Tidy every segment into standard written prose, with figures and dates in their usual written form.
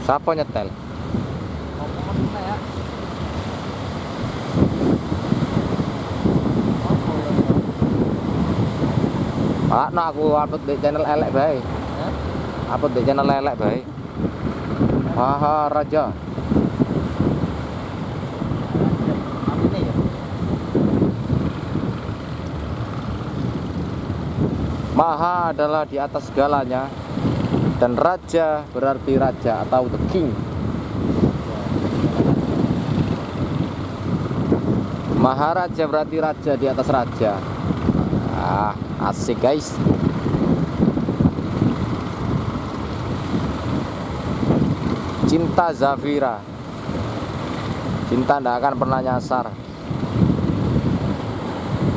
Siapa nyetel? Ah, no aku upload di channel elek bae. Upload di channel elek bae. Haha, Raja. Maha adalah di atas segalanya, dan raja berarti raja atau the king. Maharaja berarti raja di atas raja. Ah, asik guys. Cinta Zafira. Cinta tidak akan pernah nyasar.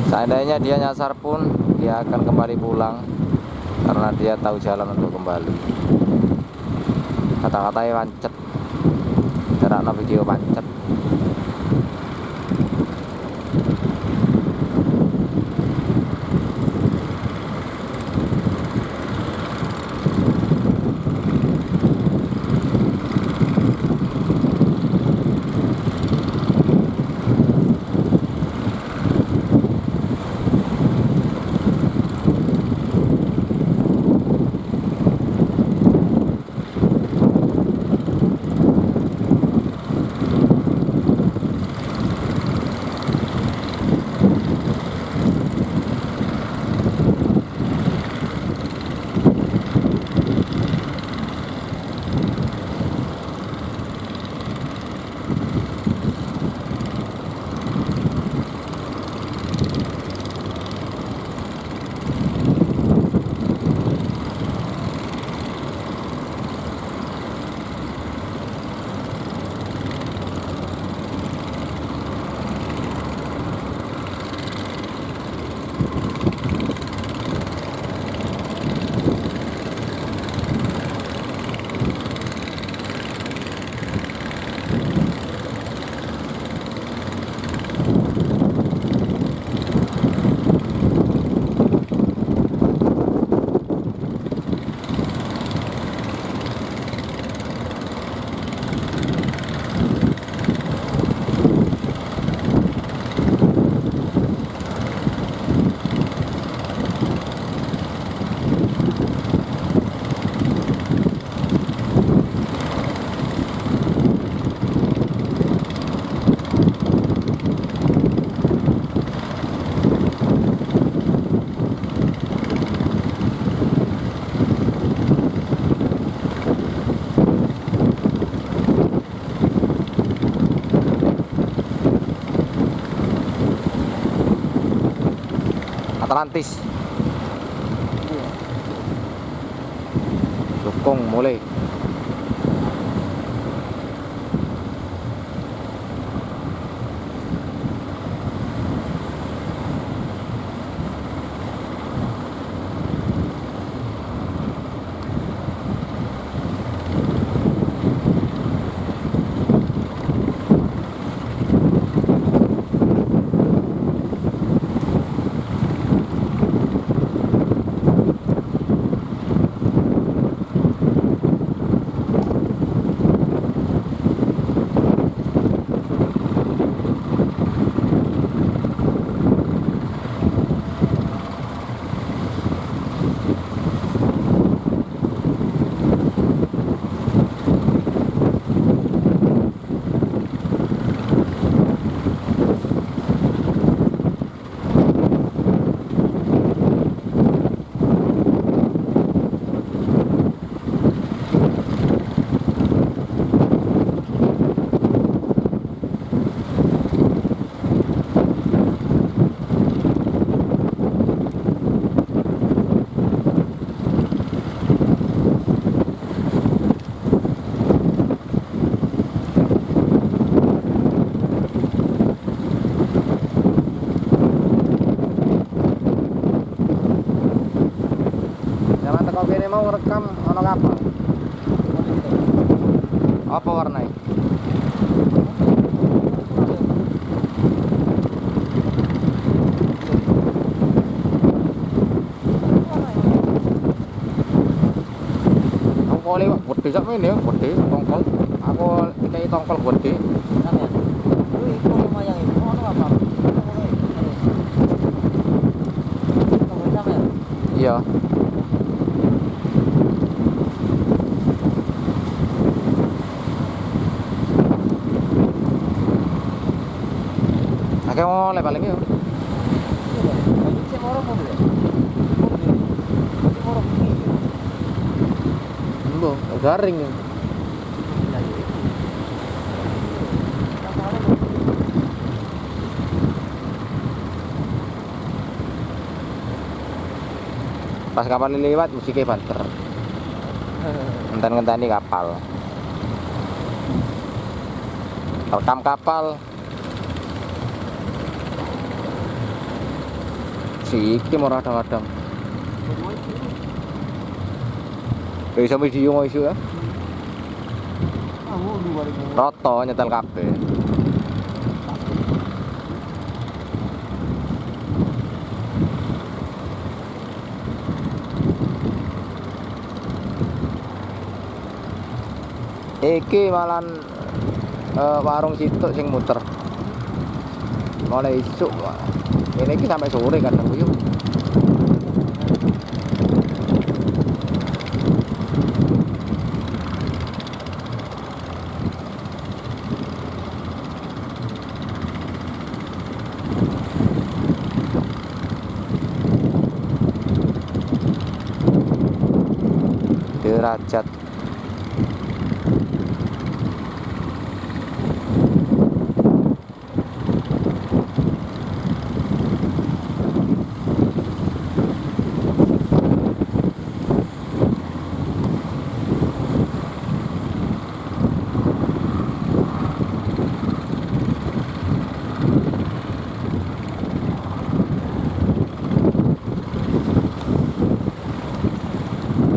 Seandainya dia nyasar pun, dia akan kembali pulang karena dia tahu jalan untuk kembali. Kata-katanya pancet. Jaraknya video pancet. Atlantis. Dukung mulai. Ini mau ngerekam ono kapal. Apa warnanya? Aku tongkol lewat gede sak ini ya, gede tongkol. Aku dikai tongkol gede. Sampean. Lu iku lumayan itu. Ono apa? Tongkol sampean. Iya. Akeh oleh paling ya. Bagi sing moro mobil. Mobil. Moro ini. Lho, garing. Pas kapal lewat musiknya banter. Ngenten-ngenteni kapal. Rekam kapal. Si iki mau kadang-kadang. Bisa video mau isu ya. Roto nyetel kabeh. Iki malan warung situ sing muter. Mulai isuk. Ini iki sampai sore kadang yuk. Derajat